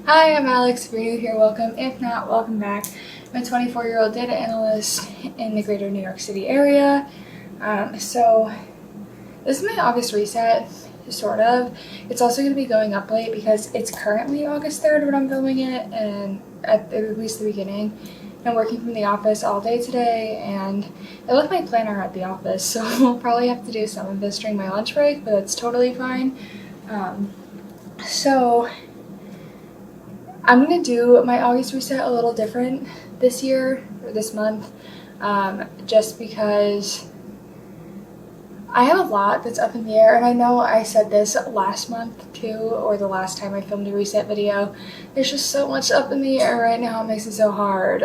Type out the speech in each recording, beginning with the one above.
Hi, I'm Alex. If you're new here, welcome. If not, welcome back. I'm a 24-year-old data analyst in the greater New York City area. So this is my August reset, sort of. It's also going to be going up late because it's currently August 3rd when I'm filming it, and at least the beginning. I'm working from the office all day today, and I left my planner at the office, so we'll probably have to do some of this during my lunch break, but that's totally fine. So I'm going to do my August reset a little different this year, or this month, just because I have a lot that's up in the air, and I know I said this last month too, or the last time I filmed a reset video. There's just so much up in the air right now, it makes it so hard.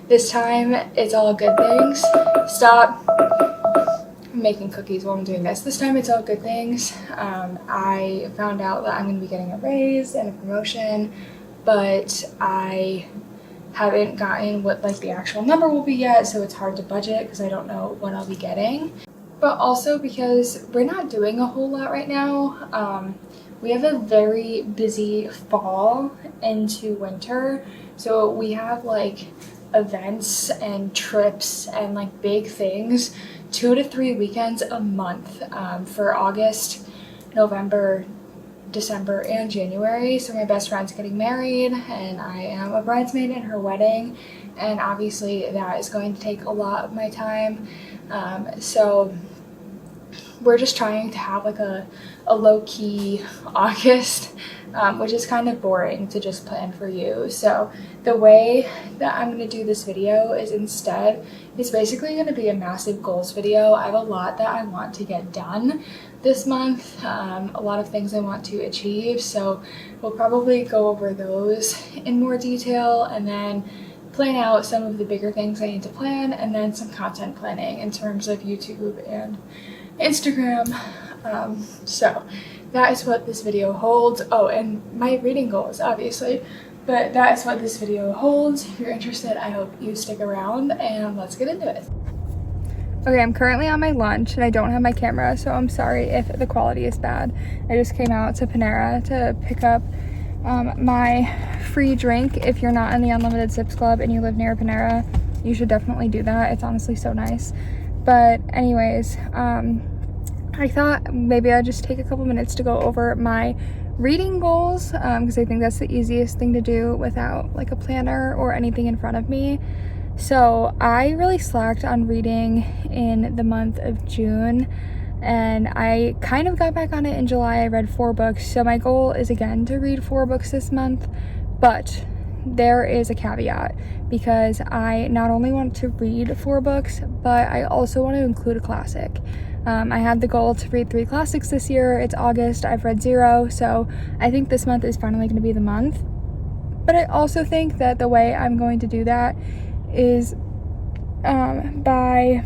This time, it's all good things. Stop. I'm making cookies while I'm doing this. This time it's all good things. I found out that I'm going to be getting a raise and a promotion, but I haven't gotten what the actual number will be yet, so it's hard to budget because I don't know what I'll be getting. But also because we're not doing a whole lot right now. We have a very busy fall into winter, so we have events and trips and big things 2 to 3 weekends a month for August, November, December, and January. So my best friend's getting married, and I am a bridesmaid in her wedding, and obviously that is going to take a lot of my time. So we're just trying to have a low-key August, which is kind of boring to just plan for you. So the way that I'm going to do this video is it's basically going to be a massive goals video. I have a lot that I want to get done this month, a lot of things I want to achieve, so we'll probably go over those in more detail, and then plan out some of the bigger things I need to plan, and then some content planning in terms of YouTube and Instagram. So that is what this video holds. Oh, and my reading goals, obviously. But that is what this video holds. If you're interested, I hope you stick around, and let's get into it. Okay, I'm currently on my lunch, and I don't have my camera, so I'm sorry if the quality is bad. I just came out to Panera to pick up my free drink. If you're not in the Unlimited Sips Club and you live near Panera, you should definitely do that. It's honestly so nice. But anyways, I thought maybe I'd just take a couple minutes to go over my reading goals, because I think that's the easiest thing to do without a planner or anything in front of me. So I really slacked on reading in the month of June, and I kind of got back on it in July. I read 4 books, so my goal is again to read 4 books this month, but there is a caveat, because I not only want to read 4 books, but I also want to include a classic. I had the goal to read 3 classics this year. It's August, I've read 0, so I think this month is finally going to be the month. But I also think that the way I'm going to do that is by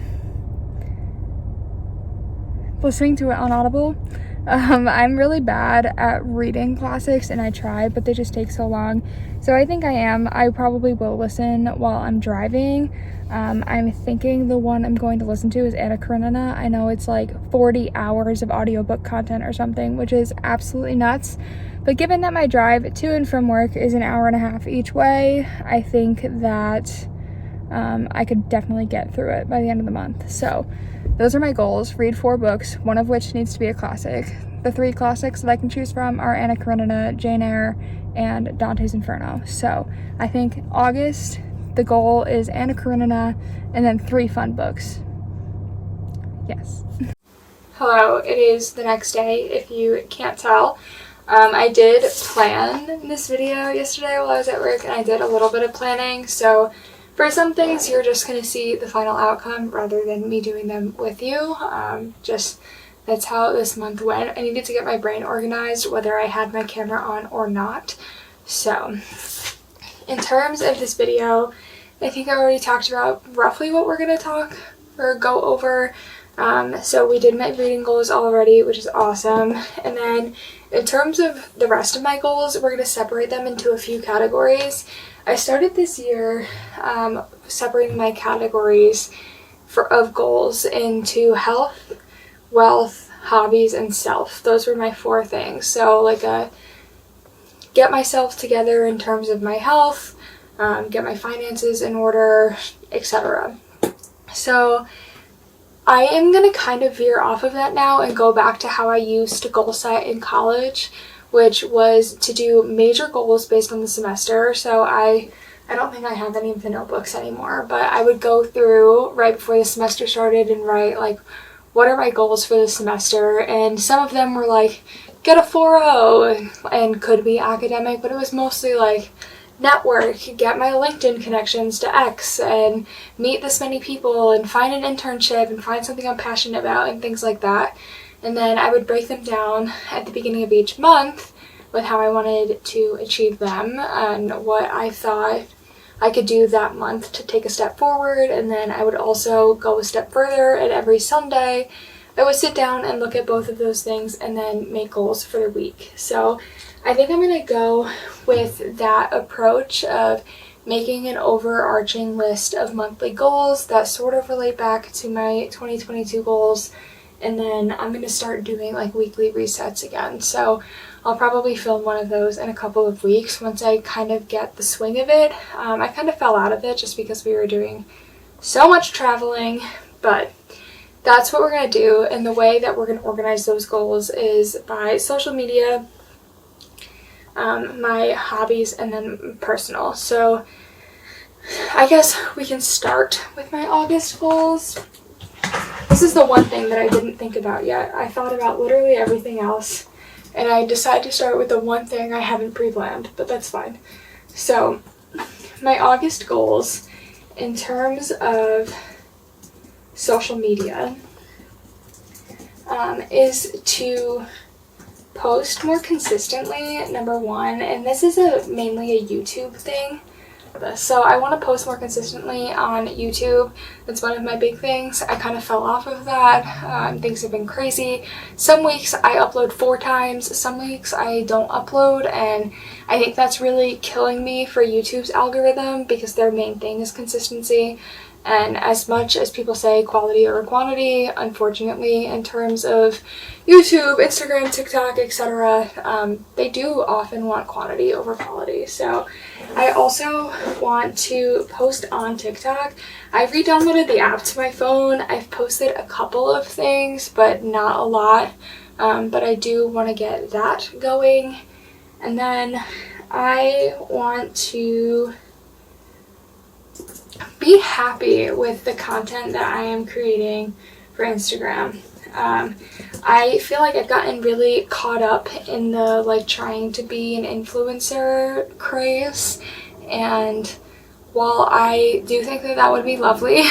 listening to it on Audible. I'm really bad at reading classics, and I try, but they just take so long. So I think I probably will listen while I'm driving. I'm thinking the one I'm going to listen to is Anna Karenina. I know it's 40 hours of audiobook content or something, which is absolutely nuts. But given that my drive to and from work is an hour and a half each way, I think that I could definitely get through it by the end of the month. So those are my goals. Read 4 books, one of which needs to be a classic. The 3 classics that I can choose from are Anna Karenina, Jane Eyre, and Dante's Inferno. So I think August, the goal is Anna Karenina, and then 3 fun books. Yes. Hello, it is the next day, if you can't tell. I did plan this video yesterday while I was at work, and I did a little bit of planning, so for some things, you're just going to see the final outcome rather than me doing them with you. That's how this month went. I needed to get my brain organized, whether I had my camera on or not. So, in terms of this video, I think I already talked about roughly what we're going to talk or go over. So we did my reading goals already, which is awesome. And then in terms of the rest of my goals, we're going to separate them into a few categories. I started this year separating my categories of goals into health, wealth, hobbies, and self. Those were my 4 things. So get myself together in terms of my health, get my finances in order, etc. So I am going to kind of veer off of that now and go back to how I used to goal set in college, which was to do major goals based on the semester. So I don't think I have any of the notebooks anymore, but I would go through right before the semester started and write like, what are my goals for the semester? And some of them were like, get a 4.0 and could be academic, but it was mostly like network, get my LinkedIn connections to X and meet this many people and find an internship and find something I'm passionate about and things like that. And then I would break them down at the beginning of each month with how I wanted to achieve them and what I thought I could do that month to take a step forward. And then I would also go a step further, and every Sunday I would sit down and look at both of those things and then make goals for the week. So I think I'm going to go with that approach of making an overarching list of monthly goals that sort of relate back to my 2022 goals, and then I'm going to start doing like weekly resets again. So I'll probably film one of those in a couple of weeks once I kind of get the swing of it. I kind of fell out of it just because we were doing so much traveling, but that's what we're going to do. And the way that we're going to organize those goals is by social media, my hobbies, and then personal. So I guess we can start with my August goals. This is the one thing that I didn't think about yet. I thought about literally everything else, and I decided to start with the one thing I haven't pre-planned, but that's fine. So my August goals in terms of social media is to post more consistently, number one, and this is mainly a YouTube thing. So I want to post more consistently on YouTube. That's one of my big things. I kind of fell off of that. Things have been crazy. Some weeks I upload 4 times, some weeks I don't upload, and I think that's really killing me for YouTube's algorithm because their main thing is consistency. And as much as people say quality over quantity, unfortunately, in terms of YouTube, Instagram, TikTok, etc., they do often want quantity over quality. So I also want to post on TikTok. I re-downloaded the app to my phone. I've posted a couple of things, but not a lot. But I do want to get that going. And then I want to be happy with the content that I am creating for Instagram. I feel like I've gotten really caught up in the like trying to be an influencer craze, and while I do think that that would be lovely,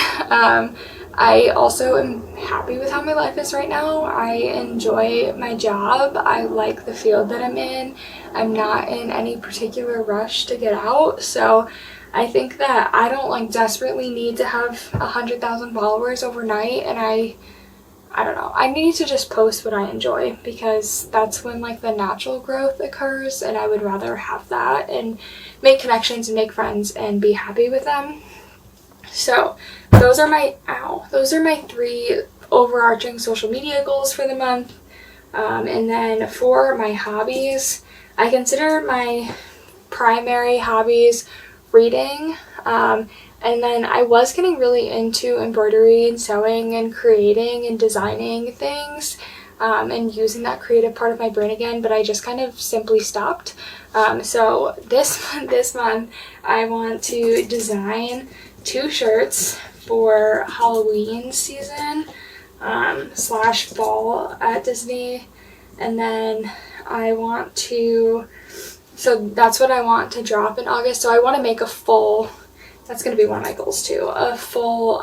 I also am happy with how my life is right now. I enjoy my job. I like the field that I'm in. I'm not in any particular rush to get out, so I think that I don't like desperately need to have 100,000 followers overnight, and I don't know. I need to just post what I enjoy because that's when like the natural growth occurs, and I would rather have that and make connections and make friends and be happy with them. So those are my 3 overarching social media goals for the month. And then for my hobbies, I consider my primary hobbies reading, and then I was getting really into embroidery and sewing and creating and designing things, and using that creative part of my brain again, but I just kind of simply stopped. So this month I want to design 2 shirts for Halloween season / fall at Disney, and then so that's what I want to drop in August. So I want to make that's going to be one of my goals too, a full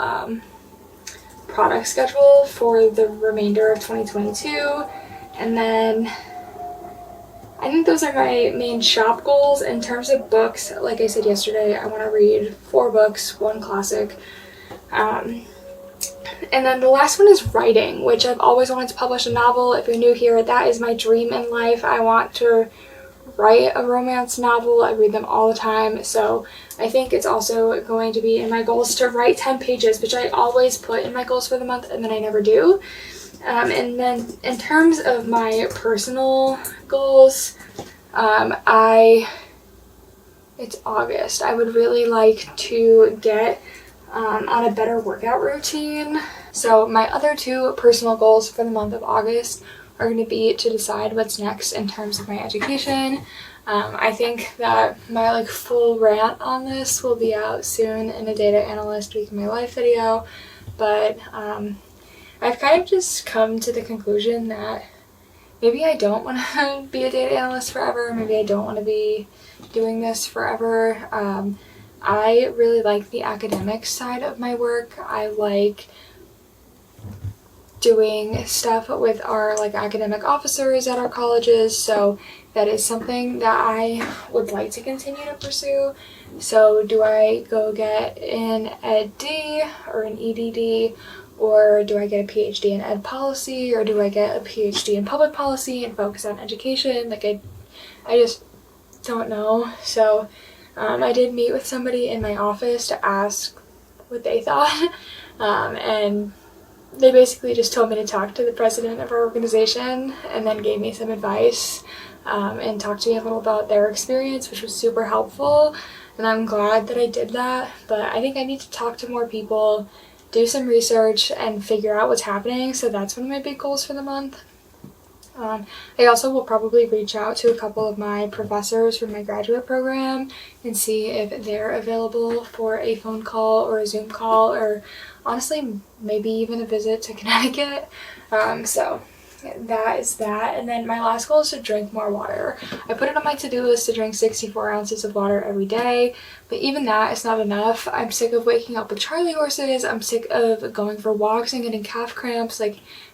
product schedule for the remainder of 2022. And then I think those are my main shop goals. In terms of books, like I said yesterday, I want to read 4 books, 1 classic. And then the last one is writing, which I've always wanted to publish a novel. If you're new here, that is my dream in life. I want to write a romance novel. I read them all the time, so I think it's also going to be in my goals to write 10 pages, which I always put in my goals for the month and then I never do. And then in terms of my personal goals, It's August. I would really like to get on a better workout routine. So my other two personal goals for the month of August are going to be to decide what's next in terms of my education. I think that my full rant on this will be out soon in a data analyst week in my life video, but I've kind of just come to the conclusion that maybe I don't want to be a data analyst forever. Maybe I don't want to be doing this forever. I really like the academic side of my work. I like doing stuff with our academic officers at our colleges, so that is something that I would like to continue to pursue. So do I go get an Ed.D. or an EDD, or do I get a PhD in ed policy, or do I get a PhD in public policy and focus on education? I just don't know. So I did meet with somebody in my office to ask what they thought, and they basically just told me to talk to the president of our organization and then gave me some advice and talked to me a little about their experience, which was super helpful, and I'm glad that I did that. But I think I need to talk to more people, do some research, and figure out what's happening. So that's one of my big goals for the month. I also will probably reach out to a couple of my professors from my graduate program and see if they're available for a phone call or a Zoom call, or honestly maybe even a visit to Connecticut. So that is that. And then my last goal is to drink more water. I put it on my to-do list to drink 64 ounces of water every day, but even that is not enough. I'm sick of waking up with Charlie horses. I'm sick of going for walks and getting calf cramps.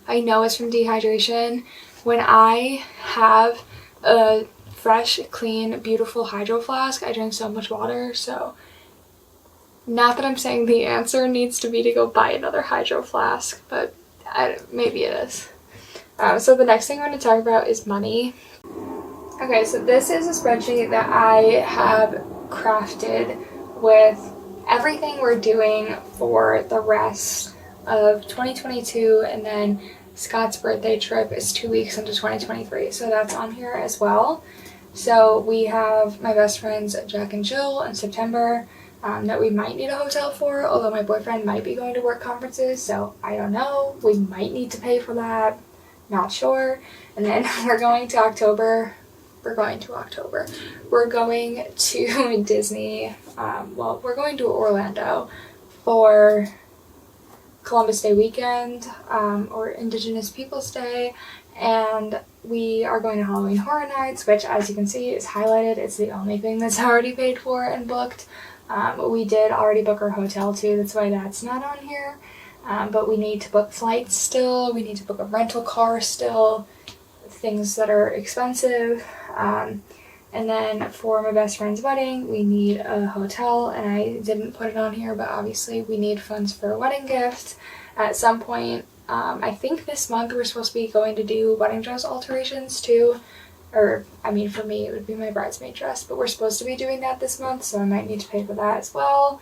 I know it's from dehydration. When I have a fresh, clean, beautiful hydro flask, I drink so much water. So not that I'm saying the answer needs to be to go buy another hydro flask, but maybe it is. So the next thing I'm going to talk about is money. Okay, so this is a spreadsheet that I have crafted with everything we're doing for the rest of 2022, and then Scott's birthday trip is 2 weeks into 2023, so that's on here as well. So we have my best friends Jack and Jill in September that we might need a hotel for, although my boyfriend might be going to work conferences, so I don't know. We might need to pay for that. Not sure. And then we're going to October. We're going to Disney. We're going to Orlando for Columbus Day weekend, or Indigenous Peoples Day, and we are going to Halloween Horror Nights, which, as you can see, is highlighted. It's the only thing that's already paid for and booked. We did already book our hotel too, that's why that's not on here. But we need to book flights still, we need to book a rental car still, things that are expensive. And then for my best friend's wedding, we need a hotel, and I didn't put it on here, but obviously we need funds for a wedding gift at some point. I think this month we're supposed to be going to do wedding dress alterations too. Or, I mean, for me it would be my bridesmaid dress, but we're supposed to be doing that this month, so I might need to pay for that as well.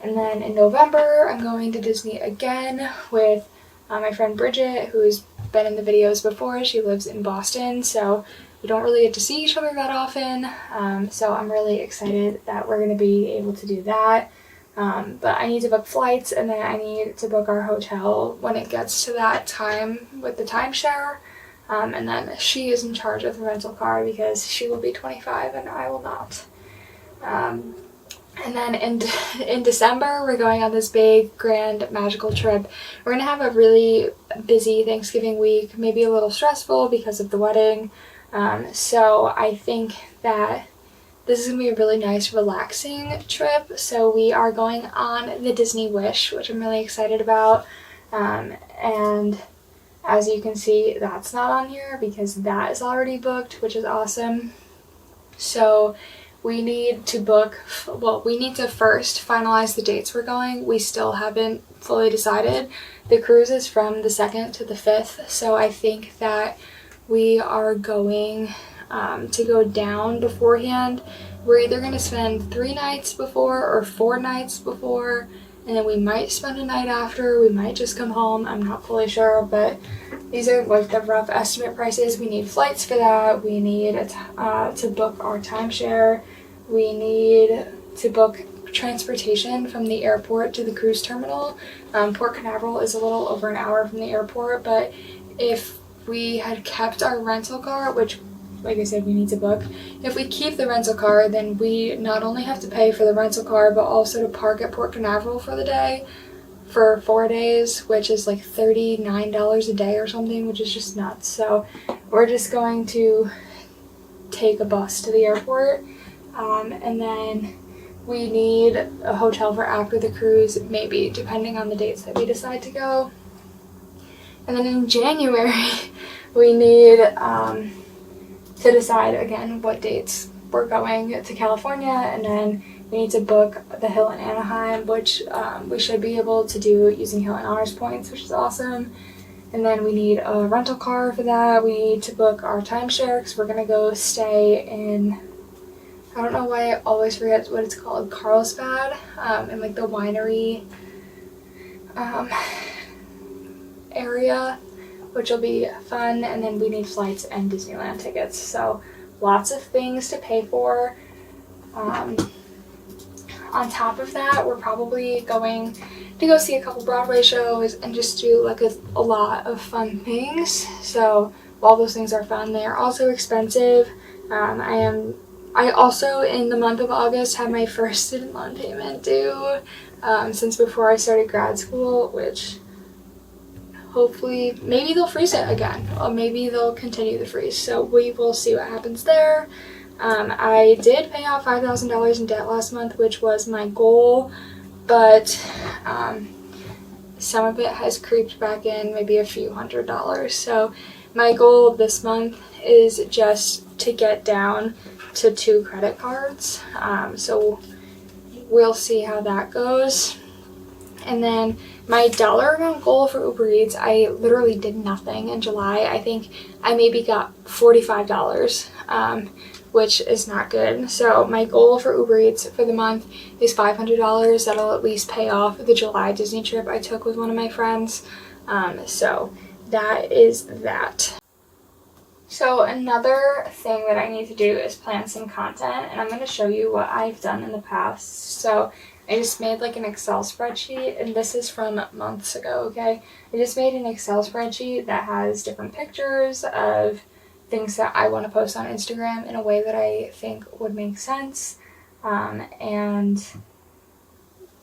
And then in November, I'm going to Disney again with my friend Bridget, who's been in the videos before. She lives in Boston, so we don't really get to see each other that often. So I'm really excited that we're going to be able to do that. But I need to book flights, and then I need to book our hotel when it gets to that time with the timeshare. And then she is in charge of the rental car because she will be 25 and I will not. And then in December, we're going on this big, grand, magical trip. We're going to have a really busy Thanksgiving week, maybe a little stressful because of the wedding. So I think that this is going to be a really nice, relaxing trip. So we are going on the Disney Wish, which I'm really excited about. And as you can see, that's not on here because that is already booked, which is awesome. So we need to first finalize the dates we're going. We still haven't fully decided. The cruise is from the 2nd to the 5th, so I think that we are going to go down beforehand. We're either going to spend 3 nights before or 4 nights before, and then we might spend a night after. We might just come home. I'm not fully sure, but these are like the rough estimate prices. We need flights for that. We need to book our timeshare. We need to book transportation from the airport to the cruise terminal. Port Canaveral is a little over an hour from the airport, but if we had kept our rental car, which, like I said, we need to book, if we keep the rental car, then we not only have to pay for the rental car, but also to park at Port Canaveral for the day for 4 days, which is like $39 a day or something, which is just nuts. So we're just going to take a bus to the airport, and then we need a hotel for after the cruise, maybe, depending on the dates that we decide to go. And then in January, we need to decide again what dates we're going to California, and then we need to book the Hilton Anaheim, which we should be able to do using Hilton Honors points, which is awesome. And then we need a rental car for that. We need to book our timeshare because we're going to go stay in, I don't know why I always forget what it's called, Carlsbad, in like the winery area, which will be fun. And then we need flights and Disneyland tickets. So lots of things to pay for. On top of that, we're probably going to go see a couple Broadway shows and just do like a lot of fun things. So while those things are fun, they are also expensive. I also, in the month of August, have my first student loan payment due since before I started grad school, which hopefully, maybe they'll freeze it again, or maybe they'll continue the freeze. So we will see what happens there. I did pay off $5,000 in debt last month, which was my goal, but some of it has creeped back in, maybe a few $100s. So my goal this month is just to get down to 2 credit cards. So we'll see how that goes. And then my dollar amount goal for Uber Eats, I literally did nothing in July. I think I maybe got $45, which is not good. So my goal for Uber Eats for the month is $500. That'll at least pay off the July Disney trip I took with one of my friends. So that is that. So another thing that I need to do is plan some content, and I'm going to show you what I've done in the past. So I just made like an Excel spreadsheet, and this is from months ago, okay? I just made an Excel spreadsheet that has different pictures of things that I want to post on Instagram in a way that I think would make sense, and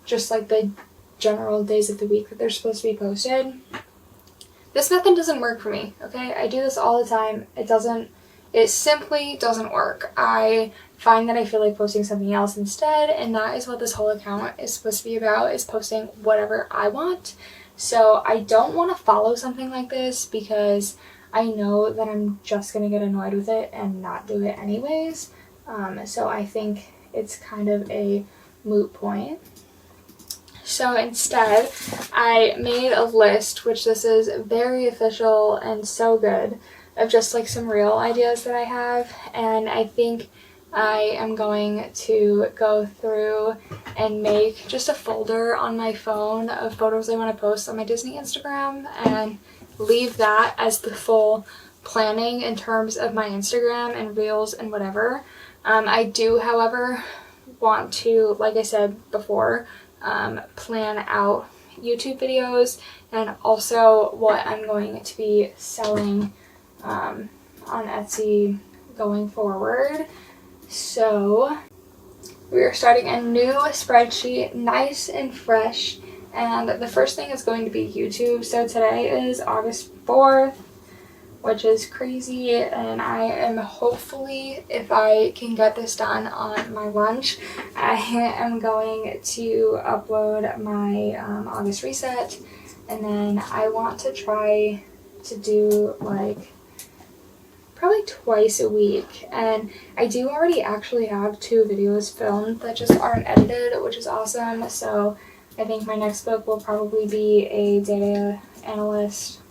just like the general days of the week that they're supposed to be posted. This method doesn't work for me, okay? I do this all the time. It simply doesn't work. I find that I feel like posting something else instead, and that is what this whole account is supposed to be about, is posting whatever I want. So I don't want to follow something like this because I know that I'm just going to get annoyed with it and not do it anyways. So I think it's kind of a moot point. So instead, I made a list, which this is very official and so good, of just like some real ideas that I have. And I think I am going to go through and make just a folder on my phone of photos I want to post on my Disney Instagram and leave that as the full planning in terms of my Instagram and reels and whatever. I do, however, want to, like I said before, plan out YouTube videos and also what I'm going to be selling on Etsy going forward. So we are starting a new spreadsheet, nice and fresh, and the first thing is going to be YouTube. So today is August 4th, which is crazy, and I am hopefully, if I can get this done on my lunch, I am going to upload my August reset, and then I want to try to do like probably twice a week. And I do already actually have 2 videos filmed that just aren't edited, which is awesome. So I think my next book will probably be a data analyst.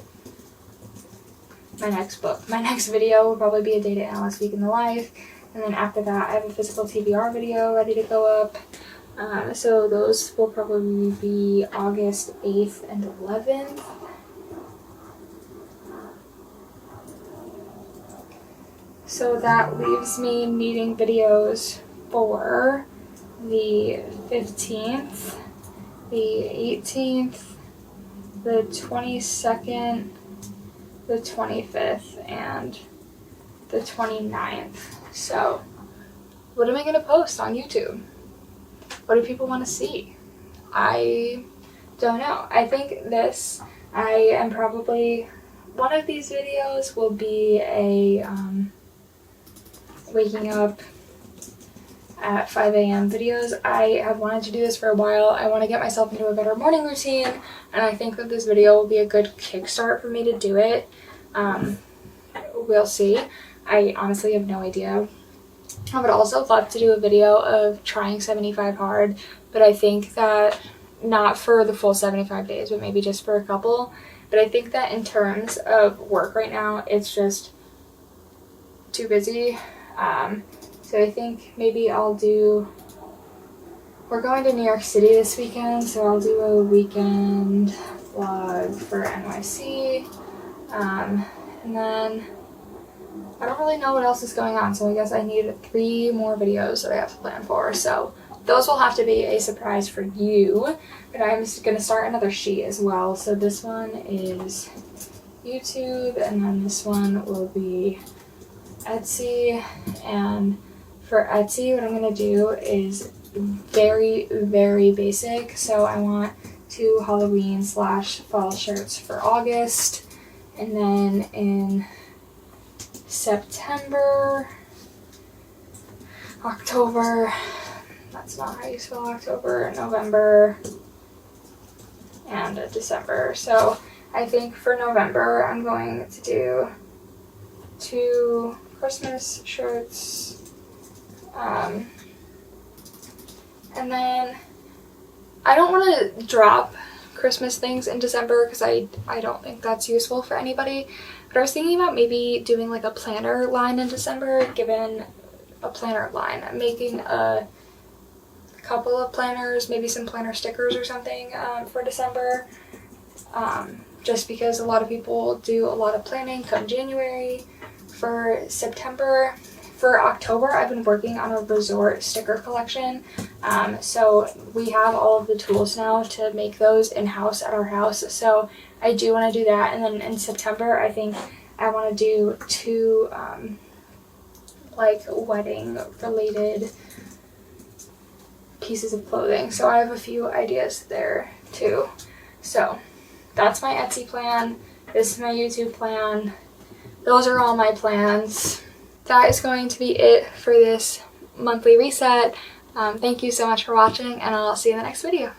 My next video will probably be a data analyst week in the life, and then after that I have a physical TBR video ready to go up. So those will probably be August 8th and 11th. So that leaves me needing videos for the 15th, the 18th, the 22nd, the 25th, and the 29th. So what am I going to post on YouTube? What do people want to see? I don't know. I think I am probably, one of these videos will be a waking up at 5 a.m. videos. I have wanted to do this for a while. I want to get myself into a better morning routine, and I think that this video will be a good kickstart for me to do it. We'll see. I honestly have no idea. I would also love to do a video of trying 75 hard, but I think that not for the full 75 days, but maybe just for a couple. But I think that in terms of work right now, it's just too busy. So I think maybe we're going to New York City this weekend, so I'll do a weekend vlog for NYC. And then I don't really know what else is going on, so I guess I need 3 more videos that I have to plan for. So those will have to be a surprise for you. But I'm just going to start another sheet as well. So this one is YouTube, and then this one will be Etsy. And for Etsy, what I'm going to do is very, very basic. So I want 2 Halloween/fall shirts for August. And then in September, October, that's not how you spell October, November, and December. So I think for November, I'm going to do 2 Christmas shirts. And then I don't want to drop Christmas things in December because I don't think that's useful for anybody. But I was thinking about maybe doing like a planner line in December, given a planner line. I'm making a couple of planners, maybe some planner stickers or something for December. Just because a lot of people do a lot of planning come January. For September, for October, I've been working on a resort sticker collection. So we have all of the tools now to make those in-house at our house. So I do want to do that. And then in September, I think I want to do 2 like wedding related pieces of clothing. So I have a few ideas there too. So that's my Etsy plan. This is my YouTube plan. Those are all my plans. That is going to be it for this monthly reset. Thank you so much for watching, and I'll see you in the next video.